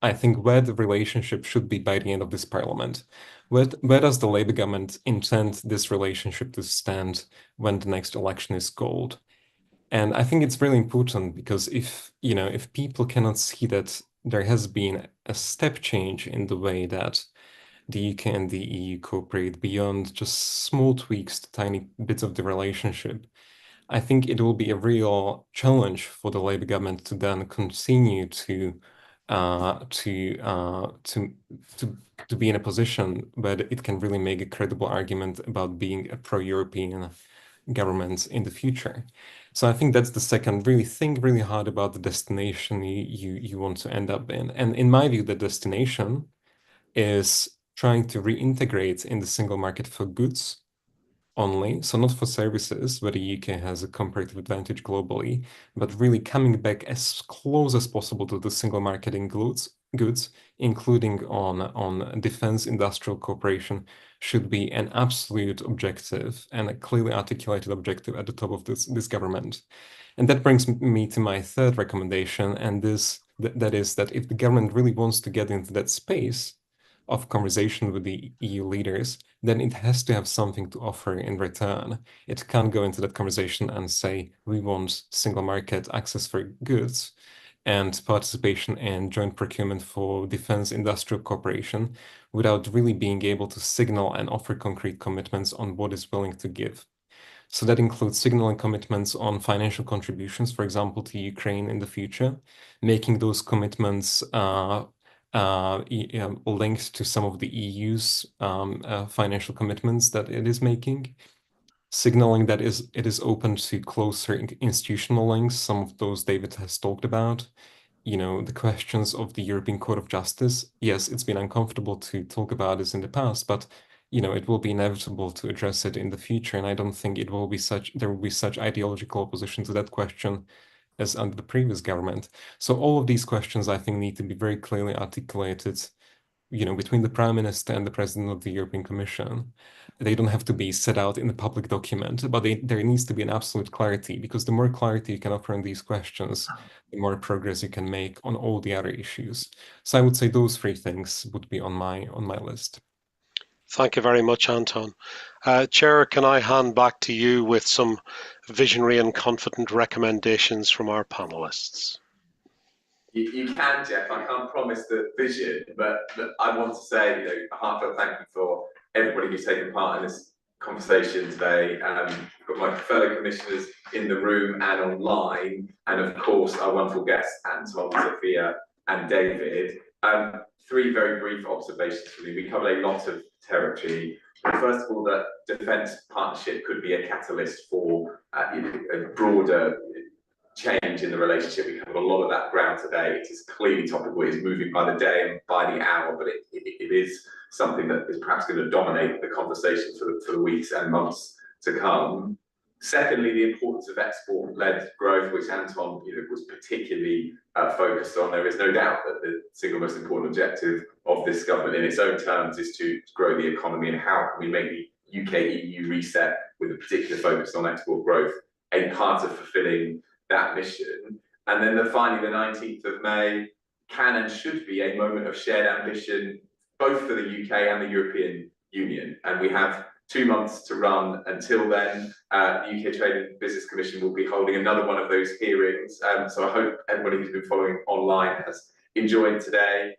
I think, where the relationship should be by the end of this parliament. Where does the Labour government intend this relationship to stand when the next election is called? And I think it's really important, because if people cannot see that there has been a step change in the way that the UK and the EU cooperate beyond just small tweaks to tiny bits of the relationship, I think it will be a real challenge for the Labour government to then continue to be in a position where it can really make a credible argument about being a pro-European government in the future. So I think that's the second. Really think really hard about the destination you want to end up in. And in my view, the destination is trying to reintegrate in the single market for goods only, so not for services, where the UK has a comparative advantage globally, but really coming back as close as possible to the single market in goods, including on defense industrial cooperation, should be an absolute objective and a clearly articulated objective at the top of this government. And that brings me to my third recommendation, and that is that if the government really wants to get into that space of conversation with the EU leaders, then it has to have something to offer in return. It can't go into that conversation and say, we want single market access for goods and participation in joint procurement for defense industrial cooperation without really being able to signal and offer concrete commitments on what is willing to give. So that includes signaling commitments on financial contributions, for example, to Ukraine in the future, making those commitments linked to some of the EU's financial commitments that it is making, signaling that it is open to closer institutional links. Some of those David has talked about. The questions of the European Court of Justice. Yes, it's been uncomfortable to talk about this in the past, but it will be inevitable to address it in the future. And I don't think there will be such ideological opposition to that question as under the previous government. So all of these questions, I think, need to be very clearly articulated, between the Prime Minister and the President of the European Commission. They don't have to be set out in a public document, but there needs to be an absolute clarity, because the more clarity you can offer on these questions, the more progress you can make on all the other issues. So I would say those 3 things would be on my list. Thank you very much, Anton. Chair, can I hand back to you with some visionary and confident recommendations from our panelists? You can, Jeff. I can't promise the vision, but I want to say, a heartfelt thank you for everybody who's taken part in this conversation today. I've got my fellow commissioners in the room and online, and of course our wonderful guests, Anton, Sophia, and David. Three very brief observations from me. We covered a lot of territory. First of all, that defence partnership could be a catalyst for a broader change in the relationship. We covered a lot of that ground today. It is clearly topical. It is moving by the day and by the hour, but it is something that is perhaps going to dominate the conversation for the weeks and months to come. Secondly, the importance of export-led growth, which Anton was particularly focused on. There is no doubt that the single most important objective of this government in its own terms is to grow the economy, and how can we make the UK-EU reset with a particular focus on export growth a part of fulfilling that mission. And then finally, the 19th of May can and should be a moment of shared ambition, both for the UK and the European Union. And we have 2 months to run until then. The UK Trade and Business Commission will be holding another one of those hearings. So I hope everybody who's been following online has enjoyed today.